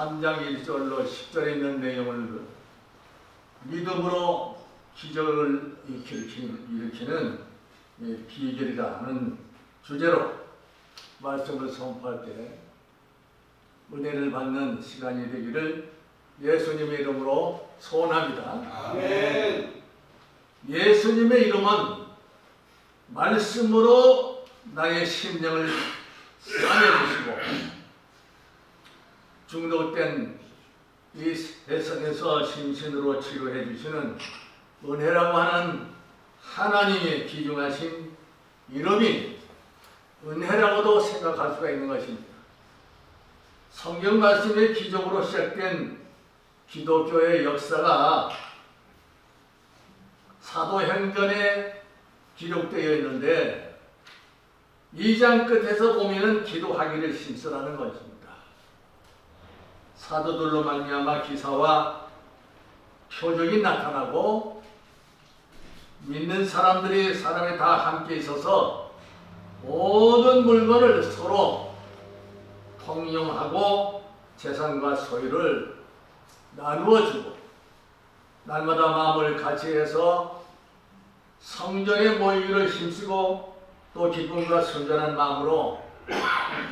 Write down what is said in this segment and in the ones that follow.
3장 1절로 10절에 있는 내용을 믿음으로 기적을 일으키는 비결이라 하는 주제로 말씀을 선포할 때 은혜를 받는 시간이 되기를 예수님의 이름으로 소원합니다. 아멘. 예수님의 이름은 말씀으로 나의 심령을 싸매주시고 중독된 이 세상에서 심신으로 치료해 주시는 은혜라고 하는 하나님의 귀중하신 이름이 은혜라고도 생각할 수가 있는 것입니다. 성경 말씀의 기적으로 시작된 기독교의 역사가 사도행전에 기록되어 있는데 2장 끝에서 보면은 기도하기를 신선하는 것입니다. 사도들로 말미암아 기사와 표적이 나타나고 믿는 사람들이 사람이 다 함께 있어서 모든 물건을 서로 통용하고 재산과 소유를 나누어주고 날마다 마음을 같이 해서 성전에 모이기를 힘쓰고 또 기쁨과 순전한 마음으로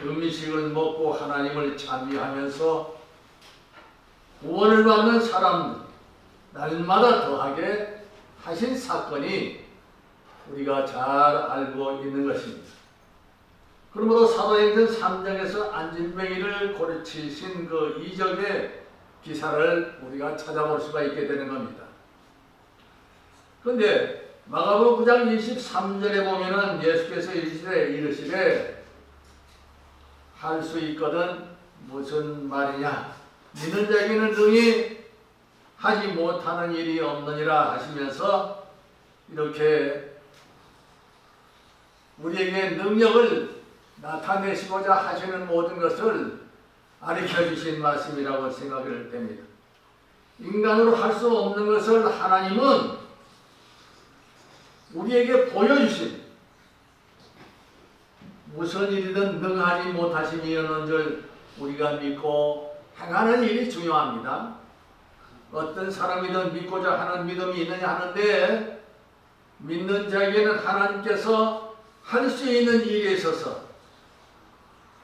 음식을 먹고 하나님을 찬미하면서 구원을 받는 사람 날마다 더하게 하신 사건이 우리가 잘 알고 있는 것입니다. 그러므로 사도행전 3장에서 안진뱅이를 고르치신 그 이적의 기사를 우리가 찾아볼 수가 있게 되는 겁니다. 그런데 마가복음 9장 23절에 보면은 예수께서 이르시되 할 수 있거든 무슨 말이냐, 믿는 자에게는 능히 하지 못하는 일이 없느니라 하시면서 이렇게 우리에게 능력을 나타내시고자 하시는 모든 것을 가르쳐 주신 말씀이라고 생각을 됩니다. 인간으로 할 수 없는 것을 하나님은 우리에게 보여주신 무슨 일이든 능하지 못하심이 없는 줄 우리가 믿고 행하는 일이 중요합니다. 어떤 사람이든 믿고자 하는 믿음이 있느냐 하는데 믿는 자에게는 하나님께서 할 수 있는 일에 있어서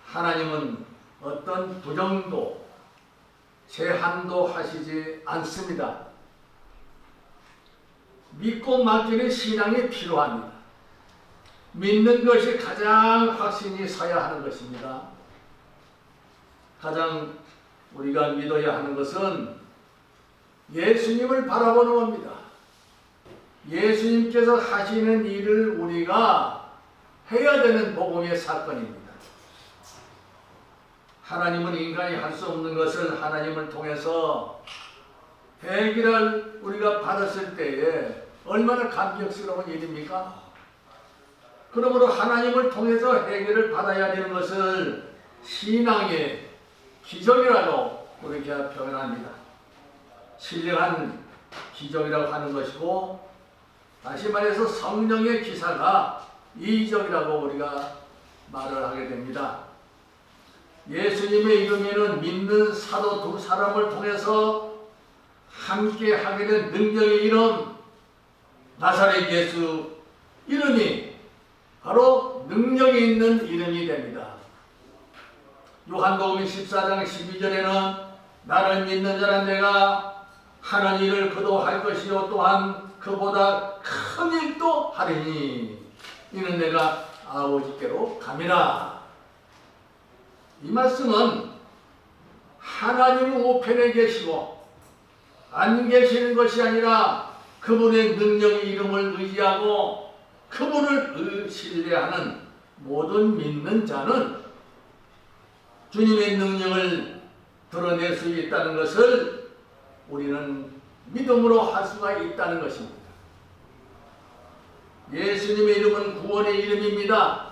하나님은 어떤 부정도 제한도 하시지 않습니다. 믿고 맡기는 신앙이 필요합니다. 믿는 것이 가장 확신이 서야 하는 것입니다. 가장 우리가 믿어야 하는 것은 예수님을 바라보는 겁니다. 예수님께서 하시는 일을 우리가 해야 되는 복음의 사건입니다. 하나님은 인간이 할 수 없는 것을 하나님을 통해서 해결을 우리가 받았을 때에 얼마나 감격스러운 일입니까? 그러므로 하나님을 통해서 해결을 받아야 되는 것을 신앙의 기적이라고 우리가 표현합니다. 신령한 기적이라고 하는 것이고, 다시 말해서 성령의 기사가 이적이라고 우리가 말을 하게 됩니다. 예수님의 이름에는 믿는 사도 두 사람을 통해서 함께 하게 된 능력의 이름, 나사렛 예수 이름이 바로 능력이 있는 이름이 됩니다. 요한복음 14장 12절에는 나를 믿는 자는 내가 하는 일을 그도 할 것이요 또한 그보다 큰 일도 하리니 이는 내가 아버지께로 감이라. 이 말씀은 하나님 우편에 계시고 안 계시는 것이 아니라 그분의 능력의 이름을 의지하고 그분을 신뢰하는 모든 믿는 자는 주님의 능력을 드러낼 수 있다는 것을 우리는 믿음으로 할 수가 있다는 것입니다. 예수님의 이름은 구원의 이름입니다.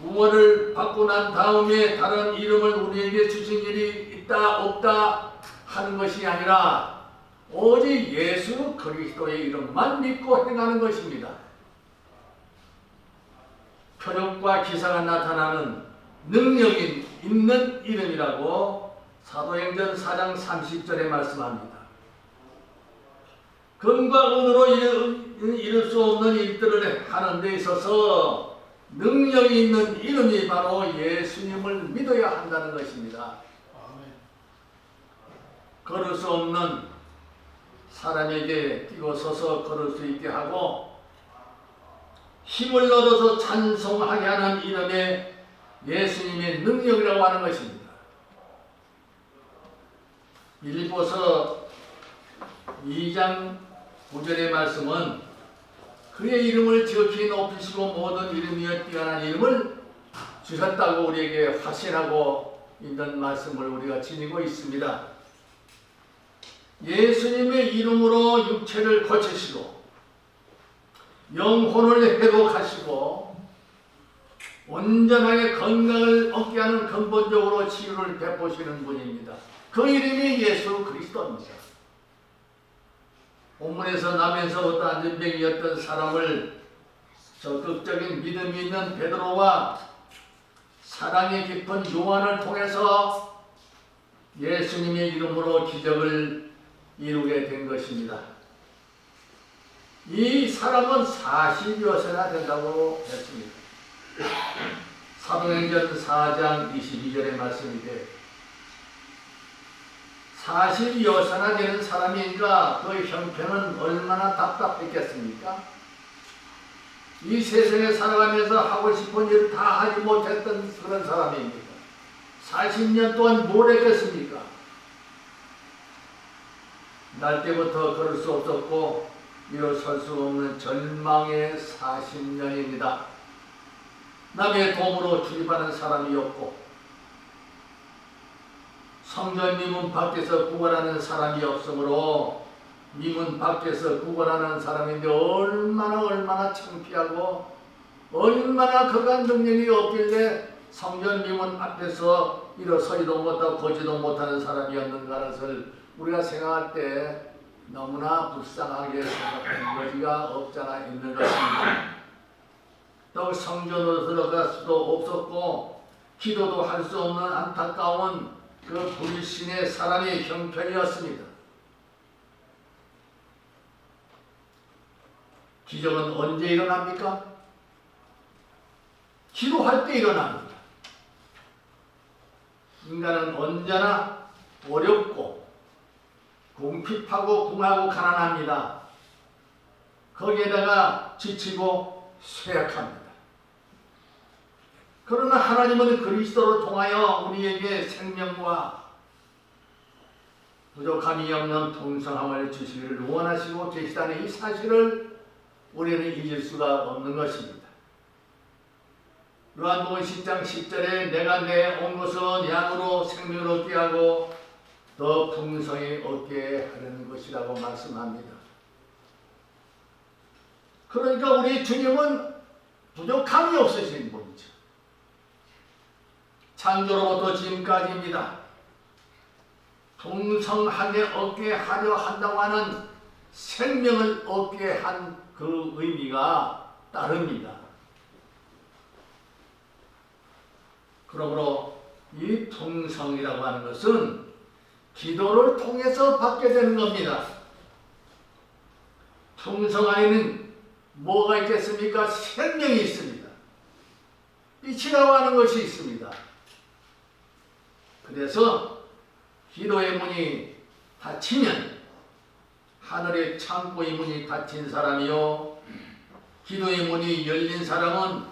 구원을 받고 난 다음에 다른 이름을 우리에게 주신 일이 있다 없다 하는 것이 아니라 오직 예수 그리스도의 이름만 믿고 행하는 것입니다. 표적과 기사가 나타나는 능력이 있는 이름이라고 사도행전 4장 30절에 말씀합니다. 금과 은으로 이룰 수 없는 일들을 하는 데 있어서 능력이 있는 이름이 바로 예수님을 믿어야 한다는 것입니다. 걸을 수 없는 사람에게 뛰고 서서 걸을 수 있게 하고 힘을 얻어서 찬송하게 하는 이름의 예수님의 능력이라고 하는 것입니다. 빌립보서 2장 9절의 말씀은 그의 이름을 지극히 높이시고 모든 이름이여 뛰어난 이름을 주셨다고 우리에게 확신하고 있는 말씀을 우리가 지니고 있습니다. 예수님의 이름으로 육체를 고치시고 영혼을 회복하시고 온전하게 건강을 얻게 하는 근본적으로 치유를 베푸시는 분입니다. 그 이름이 예수 그리스도입니다. 본문에서 나면서부터 안전병이었던 사람을 적극적인 믿음이 있는 베드로와 사랑이 깊은 요한을 통해서 예수님의 이름으로 기적을 이루게 된 것입니다. 이 사람은 40여세나 된다고 했습니다. 사도행전 4장 22절의 말씀인데 40여세나 되는 사람이니까 그 형편은 얼마나 답답했겠습니까? 이 세상에 살아가면서 하고 싶은 일 다 하지 못했던 그런 사람입니다. 40년 동안 뭘 했겠습니까? 날 때부터 걸을 수 없었고 일어설 수 없는 절망의 40년입니다. 남의 도움으로 출입하는 사람이었고 성전 미문 밖에서 구걸하는 사람이 없으므로 미문 밖에서 구걸하는 사람인데 얼마나 창피하고 얼마나 그간 능력이 없길래 성전 미문 앞에서 일어서지도 못하고 걷지도 못하는 사람이었는가 하는 것을 우리가 생각할 때 너무나 불쌍하게 생각하는 여지가 없잖아 있는 것입니다. 또 성전으로 들어갈 수도 없었고 기도도 할 수 없는 안타까운 그 불신의 사람의 형편이었습니다. 기적은 언제 일어납니까? 기도할 때 일어납니다. 인간은 언제나 어렵고 궁핍하고 궁하고 가난합니다. 거기에다가 지치고 쇠약합니다. 그러나 하나님은 그리스도를 통하여 우리에게 생명과 부족함이 없는 풍성함을 주시기를 원하시고 계시다는 이 사실을 우리는 잊을 수가 없는 것입니다. 요한복음 10장 10절에 내가 내 온 것은 양으로 생명을 얻게 하고 더 풍성히 얻게 하려는 것이라고 말씀합니다. 그러니까 우리 주님은 부족함이 없으신 분이죠. 창조로부터 지금까지입니다. 풍성하게 얻게 하려 한다고 하는 생명을 얻게 한 그 의미가 따릅니다. 그러므로 이 풍성이라고 하는 것은 기도를 통해서 받게 되는 겁니다. 풍성 안에는 뭐가 있겠습니까? 생명이 있습니다. 빛이라고 하는 것이 있습니다. 그래서 기도의 문이 닫히면 하늘의 창고의 문이 닫힌 사람이요 기도의 문이 열린 사람은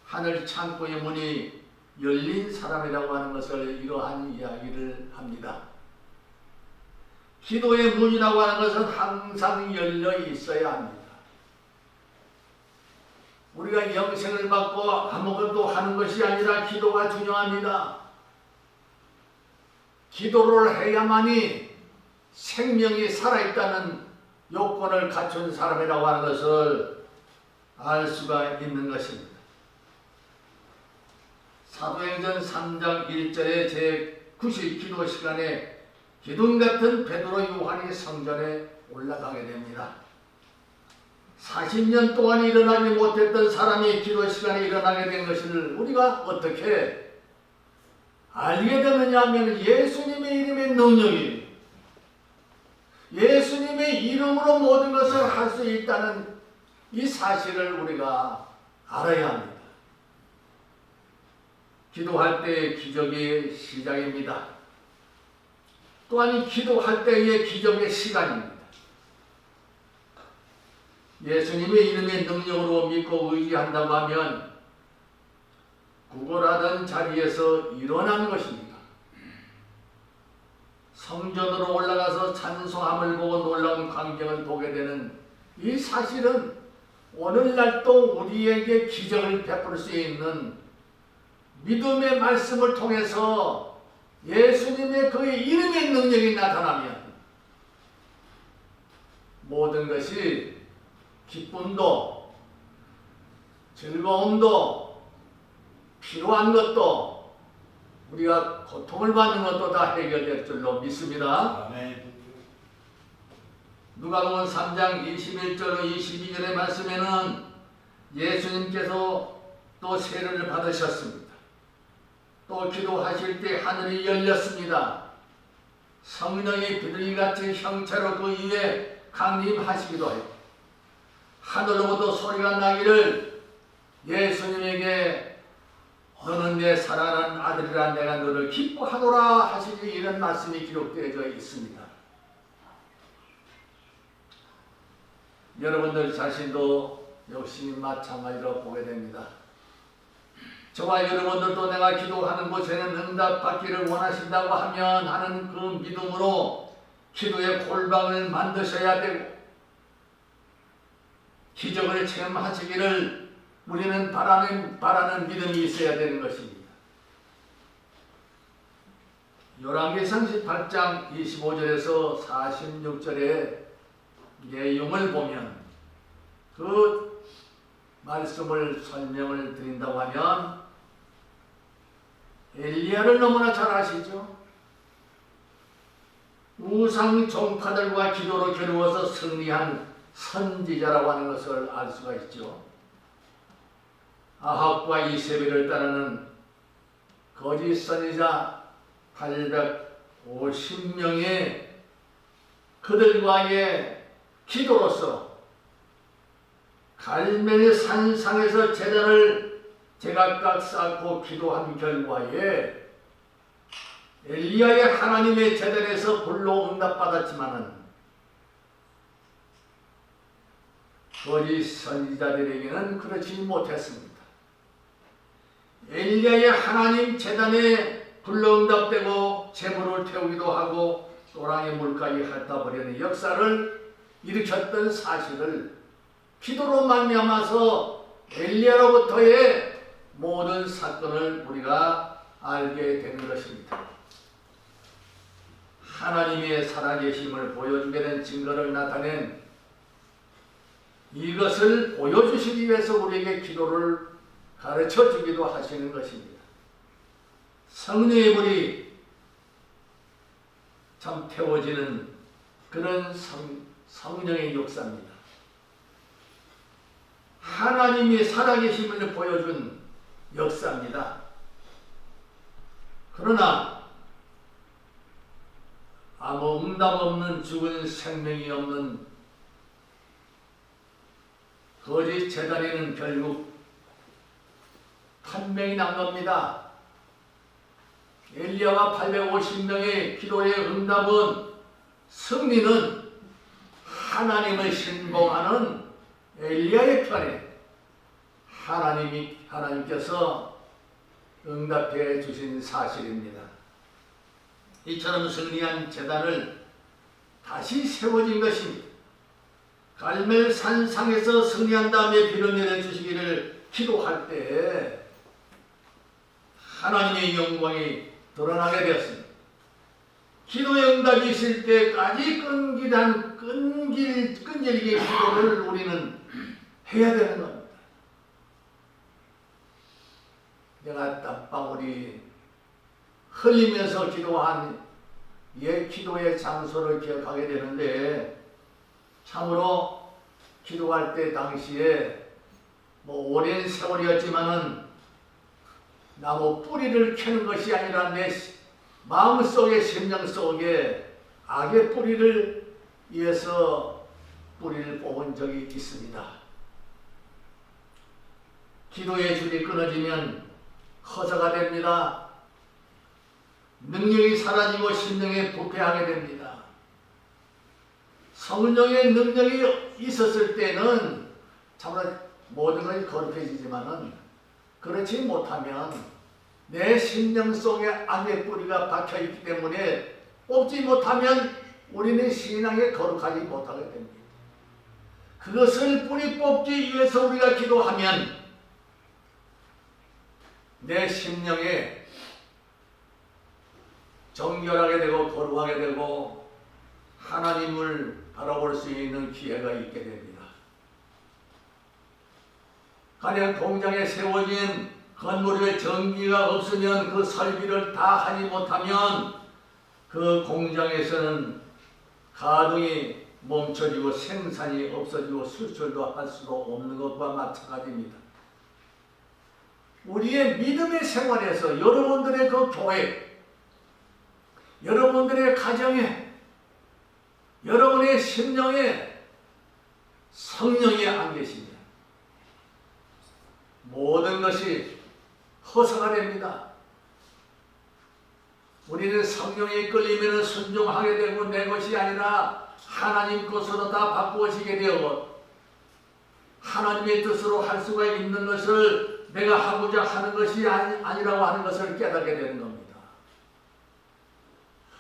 하늘 창고의 문이 열린 사람이라고 하는 것을 이러한 이야기를 합니다. 기도의 문이라고 하는 것은 항상 열려 있어야 합니다. 우리가 영생을 받고 아무것도 하는 것이 아니라 기도가 중요합니다. 기도를 해야만이 생명이 살아있다는 요건을 갖춘 사람이라고 하는 것을 알 수가 있는 것입니다. 사도행전 3장 1절에 제9시 기도 시간에 기둥 같은 베드로 요한이 성전에 올라가게 됩니다. 40년 동안 일어나지 못했던 사람이 기도 시간에 일어나게 된 것을 우리가 어떻게 알게 되느냐 하면 예수님의 이름의 능력이, 예수님의 이름으로 모든 것을 할 수 있다는 이 사실을 우리가 알아야 합니다. 기도할 때의 기적의 시작입니다. 또한 기도할 때의 기적의 시간입니다. 예수님의 이름의 능력으로 믿고 의지한다고 하면 구걸하던 자리에서 일어나는 것입니다. 성전으로 올라가서 찬송함을 보고 놀라운 광경을 보게 되는 이 사실은 오늘날도 우리에게 기적을 베풀 수 있는 믿음의 말씀을 통해서 예수님의 그의 이름의 능력이 나타나면 모든 것이 기쁨도 즐거움도 필요한 것도 우리가 고통을 받는 것도 다 해결될 줄로 믿습니다. 아멘. 누가복음 3장 21절 22절의 말씀에는 예수님께서 또 세례를 받으셨습니다. 또 기도하실 때 하늘이 열렸습니다. 성령이 비둘기같이 형체로 그 위에 강림하시기도 해요. 하늘로부터 소리가 나기를 예수님에게 너는 내 사랑하는 아들이라 내가 너를 기뻐하노라 하시니 이런 말씀이 기록되어 있습니다. 여러분들 자신도 역시 마찬가지로 보게 됩니다. 저와 여러분들도 내가 기도하는 곳에는 응답받기를 원하신다고 하면 하는 그 믿음으로 기도의 골방을 만드셔야 되고 기적을 체험하시기를 우리는 바라는 믿음이 있어야 되는 것입니다. 열왕기상 18장 25절에서 46절의 내용을 보면 그 말씀을 설명을 드린다고 하면 엘리야를 너무나 잘 아시죠? 우상 종파들과 기도로 겨루어서 승리한 선지자라고 하는 것을 알 수가 있죠. 아합과 이세벨을 따르는 거짓 선지자 850명의 그들과의 기도로서 갈멜의 산상에서 제단을 제각각 쌓고 기도한 결과에 엘리야의 하나님의 제단에서 불로 응답받았지만은 거짓 선지자들에게는 그렇지 못했습니다. 엘리야의 하나님 제단에 불로 응답되고 제물을 태우기도 하고 또랑의 물까지 핥아버리는 역사를 일으켰던 사실을 기도로 말미암아서 엘리야로부터의 모든 사건을 우리가 알게 되는 것입니다. 하나님의 살아계심을 보여주게 된 증거를 나타낸 이것을 보여주시기 위해서 우리에게 기도를 가르쳐 주기도 하시는 것입니다. 성령의 불이 참 태워지는 그런 성령의 역사입니다. 하나님이 살아계심을 보여준 역사입니다. 그러나 아무 응답 없는 죽은 생명이 없는 거짓 제단에는 결국 판명이 난 겁니다. 엘리야와 850명의 기도의 응답은 승리는 하나님을 신봉하는 엘리야의 편에 하나님께서 응답해 주신 사실입니다. 이처럼 승리한 제단을 다시 세워진 것입니다. 갈멜 산상에서 승리한 다음에 비를 내려주시기를 기도할 때 하나님의 영광이 드러나게 되었습니다. 기도의 응답이 있을 때까지 끈질기게 기도를 우리는 해야 되는 겁니다. 내가 땀방울이 흘리면서 기도한 옛 기도의 장소를 기억하게 되는데 참으로 기도할 때 당시에 오랜 세월이었지만은 나무 뿌리를 캐는 것이 아니라 내 마음속에 심령 속에 악의 뿌리를 위해서 뿌리를 뽑은 적이 있습니다. 기도의 줄이 끊어지면 허사가 됩니다. 능력이 사라지고 심령에 부패하게 됩니다. 성령의 능력이 있었을 때는 참으로 모든 것이 거룩해지지만은 그렇지 못하면 내 심령 속에 악의 뿌리가 박혀있기 때문에 뽑지 못하면 우리는 신앙에 거룩하지 못하게 됩니다. 그것을 뿌리 뽑기 위해서 우리가 기도하면 내 심령에 정결하게 되고 거룩하게 되고 하나님을 바라볼 수 있는 기회가 있게 됩니다. 가령 공장에 세워진 건물에 전기가 없으면 그 설비를 다 하지 못하면 그 공장에서는 가동이 멈춰지고 생산이 없어지고 수출도 할 수도 없는 것과 마찬가지입니다. 우리의 믿음의 생활에서 여러분들의 그 교회, 여러분들의 가정에, 여러분의 심령에 성령이 안 계시면 모든 것이 허사가 됩니다. 우리는 성령에 끌리면 순종하게 되고 내 것이 아니라 하나님 것으로 다 바꾸어지게 되고 하나님의 뜻으로 할 수가 있는 것을 내가 하고자 하는 것이 아니라고 하는 것을 깨닫게 되는 겁니다.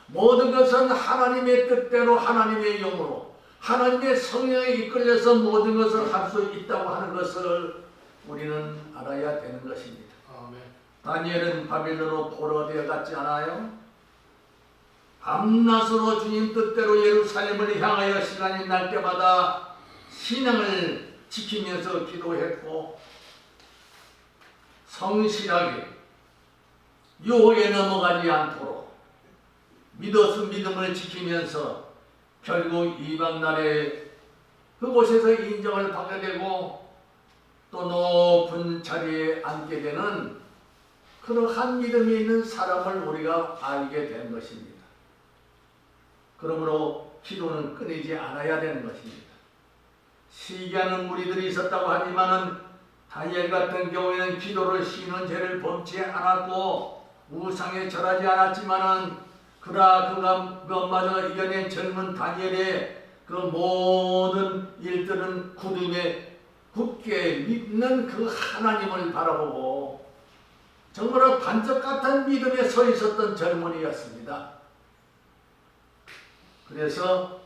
모든 것은 하나님의 뜻대로 하나님의 영으로 하나님의 성령에 이끌려서 모든 것을 할 수 있다고 하는 것을 우리는 알아야 되는 것입니다. 아멘. 다니엘은 바빌론으로 포로되어 갔지 않아요? 밤낮으로 주님 뜻대로 예루살렘을 향하여 시간이 날 때마다 신앙을 지키면서 기도했고 성실하게 유혹에 넘어가지 않도록 믿음을 지키면서 결국 이방나라의 그곳에서 인정을 받게 되고 또 높은 자리에 앉게 되는 그러한 믿음이 있는 사람을 우리가 알게 된 것입니다. 그러므로 기도는 끊이지 않아야 되는 것입니다. 시기하는 무리들이 있었다고 하지만은 다니엘 같은 경우에는 기도를 쉬는 죄를 범치 않았고 우상에 절하지 않았지만은 그것마저 이겨낸 젊은 다니엘의 그 모든 일들은 굳음에 굳게 믿는 그 하나님을 바라보고 정말로 반석 같은 믿음에 서 있었던 젊은이였습니다. 그래서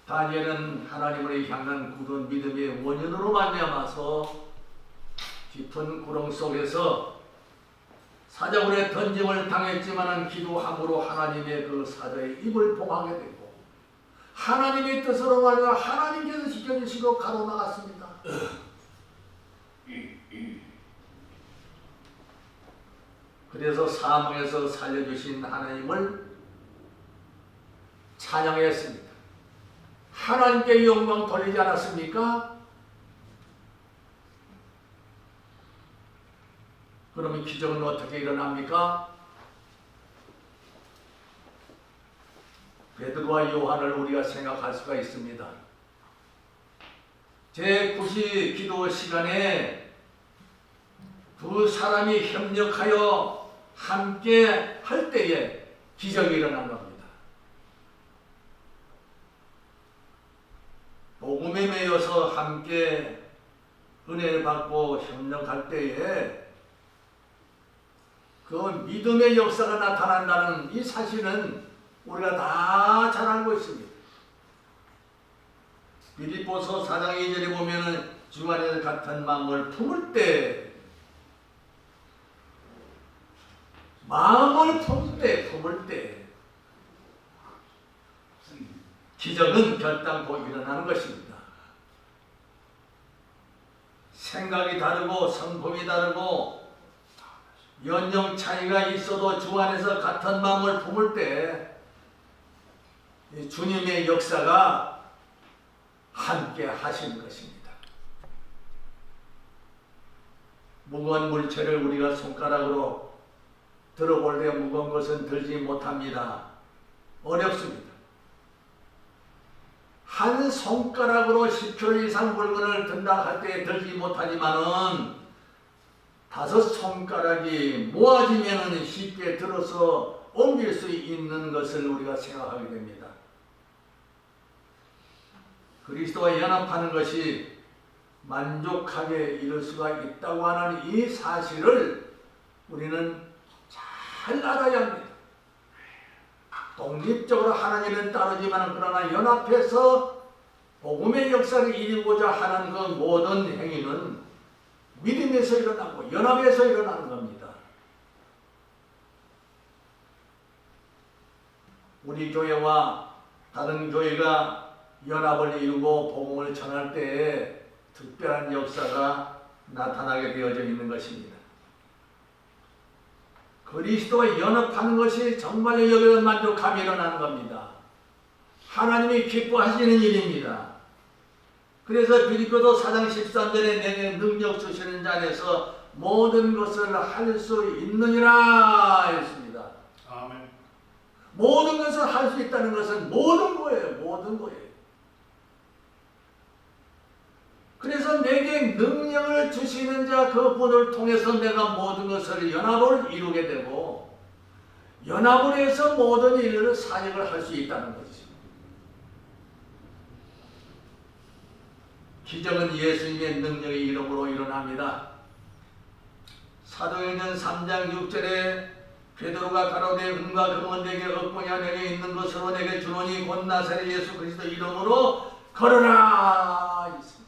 다니엘은 하나님을 향한 굳은 믿음의 원인으로 말미암아서 깊은 구렁 속에서 사자굴에 던짐을 당했지만은 기도함으로 하나님의 그 사자의 입을 봉하게 되고 하나님의 뜻으로 말미암아 하나님께서 지켜주시고 가로나갔습니다. 그래서 사망에서 살려주신 하나님을 찬양했습니다. 하나님께 영광 돌리지 않았습니까? 그러면 기적은 어떻게 일어납니까? 베드로와 요한을 우리가 생각할 수가 있습니다. 제9시 기도 시간에 두 사람이 협력하여 함께 할 때에 기적이 일어난 겁니다. 복음에 매여서 함께 은혜를 받고 협력할 때에 그 믿음의 역사가 나타난다는 이 사실은 우리가 다 잘 알고 있습니다. 빌립보서 4장 2절에 보면은 주 안에서 같은 마음을 품을 때 품을 때 기적은 결단코 일어나는 것입니다. 생각이 다르고 성품이 다르고 연령 차이가 있어도 주 안에서 같은 마음을 품을 때 주님의 역사가 함께 하시는 것입니다. 무거운 물체를 우리가 손가락으로 들어볼 때 무거운 것은 들지 못합니다. 어렵습니다. 한 손가락으로 10kg 이상 물건을 든다 할 때 들지 못하지만은 5 손가락이 모아지면은 쉽게 들어서 옮길 수 있는 것을 우리가 생각하게 됩니다. 그리스도와 연합하는 것이 만족하게 이룰 수가 있다고 하는 이 사실을 우리는 잘 알아야 합니다. 독립적으로 하나님을 따르지만 그러나 연합해서 복음의 역사를 이루고자 하는 그 모든 행위는 믿음에서 일어나고 연합에서 일어나는 겁니다. 우리 교회와 다른 교회가 연합을 이루고 복음을 전할 때에 특별한 역사가 나타나게 되어져 있는 것입니다. 그리스도와 연합하는 것이 정말로 여기서 만족함이 일어나는 겁니다. 하나님이 기뻐하시는 일입니다. 그래서 빌립보서 4장 13절에 내게 능력 주시는 자 안에서 모든 것을 할 수 있느니라 했습니다. 아멘. 모든 것을 할 수 있다는 것은 모든 거예요. 모든 거예요. 그래서 내게 능력을 주시는 자 그분을 통해서 내가 모든 것을 연합을 이루게 되고 연합을 해서 모든 일을 사역을 할 수 있다는 것이죠. 기적은 예수님의 능력의 이름으로 일어납니다. 사도행전 3장 6절에 베드로가 가로되 은과 금은 내게 없거냐 내게 있는 것으로 내게 주노니 곧 나사렛 예수 그리스도 이름으로 걸어라 있습니다.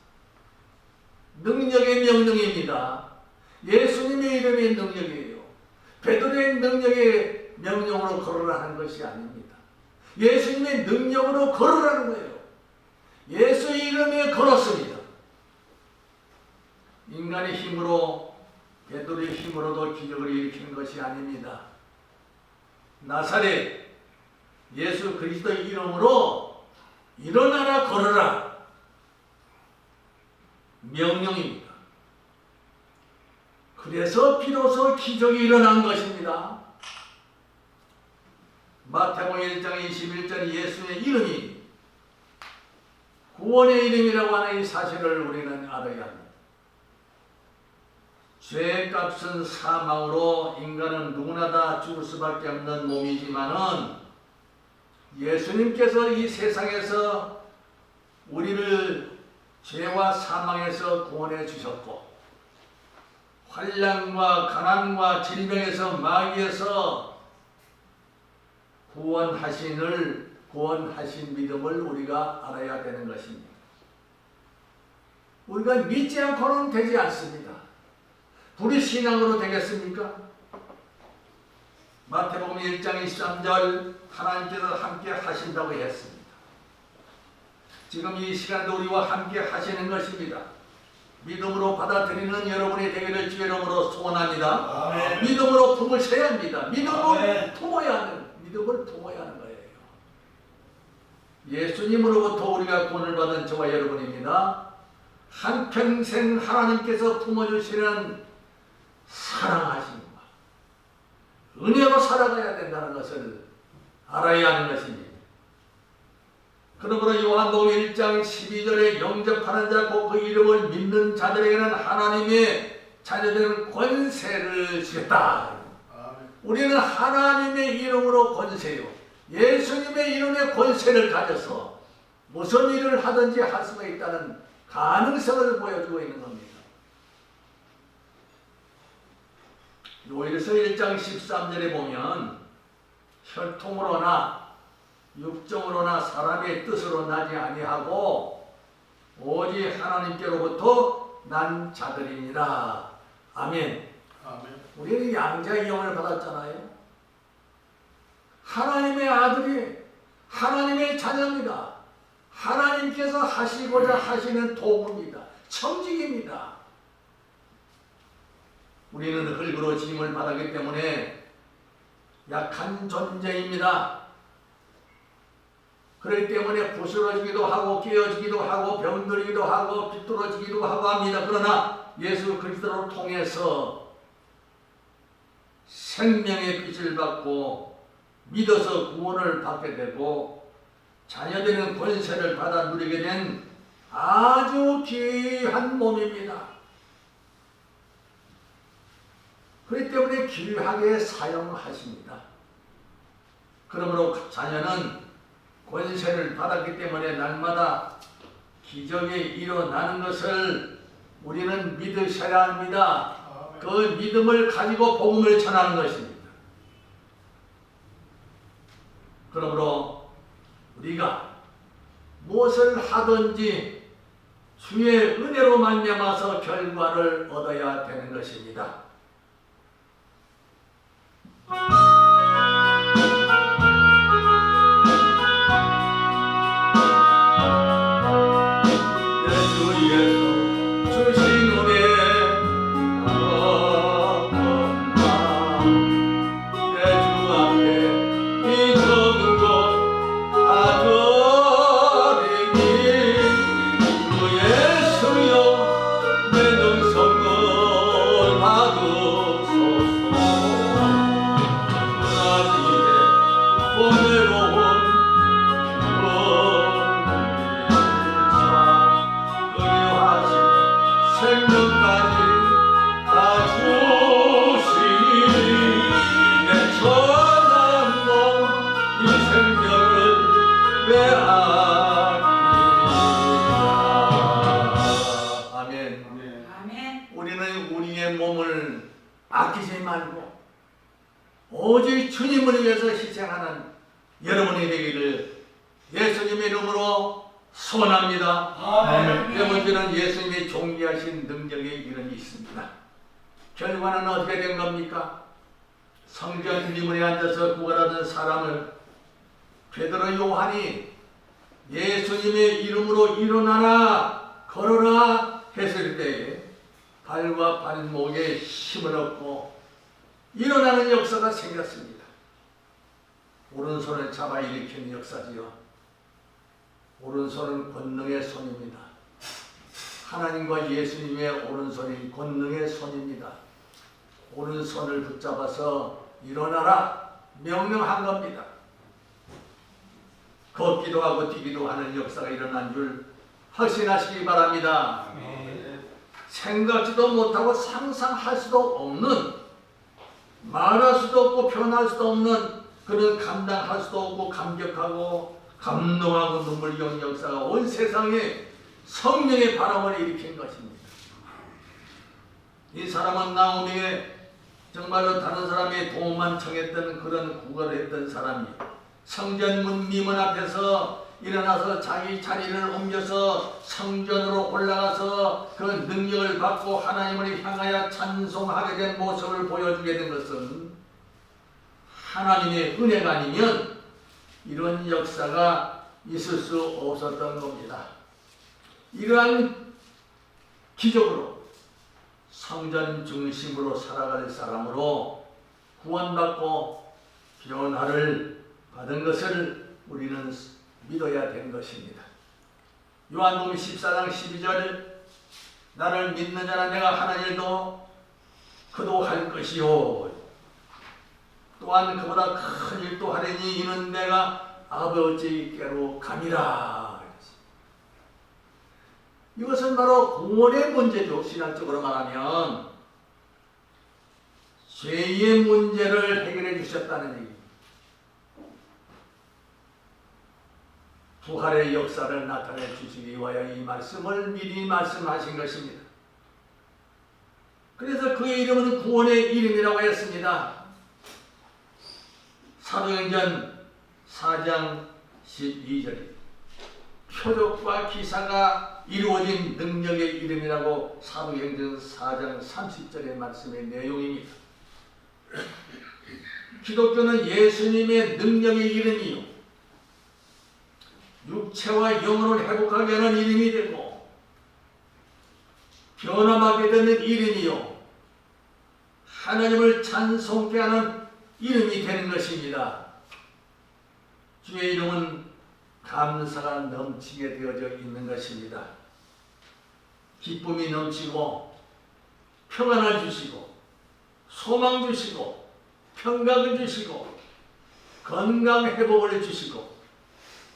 능력의 명령입니다. 예수님의 이름의 능력이에요. 베드로의 능력의 명령으로 걸으라는 것이 아닙니다. 예수님의 능력으로 걸으라는 거예요. 예수 이름에 걸었습니다. 인간의 힘으로 베드로의 힘으로도 기적을 일으키는 것이 아닙니다. 나사렛 예수 그리스도 이름으로 일어나라 걸어라 명령입니다. 그래서 비로소 기적이 일어난 것입니다. 마태복음 1장 21절 예수의 이름이 구원의 이름이라고 하는 이 사실을 우리는 알아야 합니다. 죄값은 사망으로 인간은 누구나 다 죽을 수밖에 없는 몸이지만은 예수님께서 이 세상에서 우리를 죄와 사망에서 구원해 주셨고 환난과 가난과 질병에서 마귀에서 구원하신 믿음을 우리가 알아야 되는 것입니다. 우리가 믿지 않고는 되지 않습니다. 불신앙으로 되겠습니까? 마태복음 1장 23절 하나님께서 함께 하신다고 했습니다. 지금 이 시간도 우리와 함께 하시는 것입니다. 믿음으로 받아들이는 여러분이 되기를 주의 이름으로 소원합니다. 아멘. 믿음으로 품을 쉬어야 합니다. 믿음을 품어야 하는 거예요. 예수님으로부터 우리가 구원을 받은 저와 여러분입니다. 한평생 하나님께서 품어주시는 사랑하심과 은혜로 살아가야 된다는 것을 알아야 하는 것입니다. 그러므로 요한복음 1장 12절에 영접하는 자 곧 그 이름을 믿는 자들에게는 하나님의 자녀되는 권세를 주셨다. 우리는 하나님의 이름으로 권세요. 예수님의 이름의 권세를 가져서 무슨 일을 하든지 할 수가 있다는 가능성을 보여주고 있는 겁니다. 요일서 1장 13절에 보면 혈통으로나 육정으로나 사람의 뜻으로 나지 아니하고 오직 하나님께로부터 난 자들이니라. 아멘. 아멘. 우리는 양자의 영을 받았잖아요. 하나님의 아들이 하나님의 자녀입니다. 하나님께서 하시고자 하시는 도구입니다. 청직입니다. 우리는 흙으로 지음을 받았기 때문에 약한 존재입니다. 그렇기 때문에 부스러지기도 하고 깨어지기도 하고 병들기도 하고 비뚤어지기도 하고 합니다. 그러나 예수 그리스도를 통해서 생명의 빛을 받고 믿어서 구원을 받게 되고 자녀되는 권세를 받아 누리게 된 아주 귀한 몸입니다. 그렇기 때문에 귀하게 사용하십니다. 그러므로 자녀는 권세를 받았기 때문에 날마다 기적이 일어나는 것을 우리는 믿으셔야 합니다. 그 믿음을 가지고 복음을 전하는 것입니다. 그러므로 우리가 무엇을 하든지 주의 은혜로 말미암아서 결과를 얻어야 되는 것입니다. 아끼지 말고 오직 주님을 위해서 희생하는 여러분이 되기를 예수님의 이름으로 소원합니다. 네 번째는 예수님이 존귀하신 능력의 이름이 있습니다. 결과는 어떻게 된 겁니까? 성전 미문에 앉아서 구걸하던 사람을 베드로 요한이 예수님의 이름으로 일어나라 걸어라 했을 때에 발과 발목에 힘을 얻고 일어나는 역사가 생겼습니다. 오른손을 잡아 일으키는 역사지요. 오른손은 권능의 손입니다. 하나님과 예수님의 오른손이 권능의 손입니다. 오른손을 붙잡아서 일어나라 명령한 겁니다. 걷기도 하고 뛰기도 하는 역사가 일어난 줄 확신하시기 바랍니다. 생각지도 못하고 상상할 수도 없는, 말할 수도 없고 표현할 수도 없는 그런 감당할 수도 없고 감격하고 감동하고 눈물겨운 역사가 온 세상에 성령의 바람을 일으킨 것입니다. 이 사람은 나오미에 정말로 다른 사람의 도움만 청했던 그런 구걸을 했던 사람이 성전문 미문 앞에서 일어나서 자기 자리를 옮겨서 성전으로 올라가서 그 능력을 받고 하나님을 향하여 찬송하게 된 모습을 보여주게 된 것은 하나님의 은혜가 아니면 이런 역사가 있을 수 없었던 겁니다. 이러한 기적으로 성전 중심으로 살아갈 사람으로 구원받고 변화를 받은 것을 우리는 믿어야 된 것입니다. 요한복음 14장 12절 나를 믿는 자는 내가 하는 일도 그도 할 것이요 또한 그보다 큰 일도 하리니 이는 내가 아버지께로 가니라. 이것은 바로 구원의 문제죠. 신학적으로 말하면 죄의 문제를 해결해 주셨다는 얘기입니다. 부활의 역사를 나타내 주시기 위하여 이 말씀을 미리 말씀하신 것입니다. 그래서 그의 이름은 구원의 이름이라고 했습니다. 사도행전 4장 12절입니다. 표적과 기사가 이루어진 능력의 이름이라고 사도행전 4장 30절의 말씀의 내용입니다. 기독교는 예수님의 능력의 이름이요 육체와 영혼을 회복하게 하는 이름이 되고 변함하게 되는 이름이요 하나님을 찬송케 하는 이름이 되는 것입니다. 주의 이름은 감사가 넘치게 되어져 있는 것입니다. 기쁨이 넘치고 평안을 주시고 소망 주시고 평강을 주시고 건강 회복을 주시고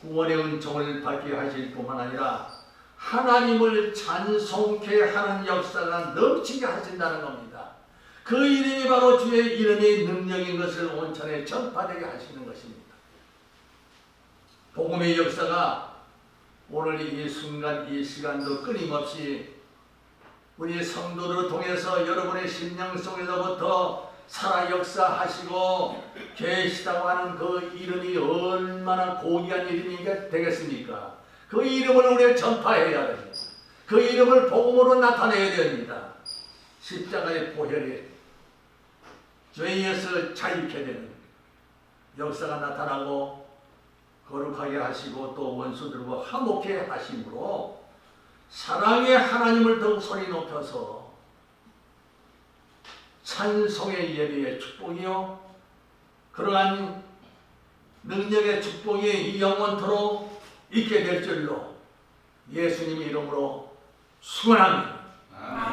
구원의 은총을 받게 하실 뿐만 아니라 하나님을 찬송케 하는 역사가 넘치게 하신다는 겁니다. 그 이름이 바로 주의 이름의 능력인 것을 온천에 전파되게 하시는 것입니다. 복음의 역사가 오늘 이 순간 이 시간도 끊임없이 우리 성도들을 통해서 여러분의 심령 속에서부터 살아 역사하시고 계시다고 하는 그 이름이 얼마나 고귀한 이름이 되겠습니까? 그 이름을 우리가 전파해야 됩니다. 그 이름을 복음으로 나타내야 됩니다. 십자가의 보혈이 죄에서 자유케 되는 역사가 나타나고 거룩하게 하시고 또 원수들과 화목케 하심으로 사랑의 하나님을 더욱 소리 높여서 찬송의 예배의 축복이요 그러한 능력의 축복이 영원토록 있게 될 줄로 예수님 이름으로 축원합니다.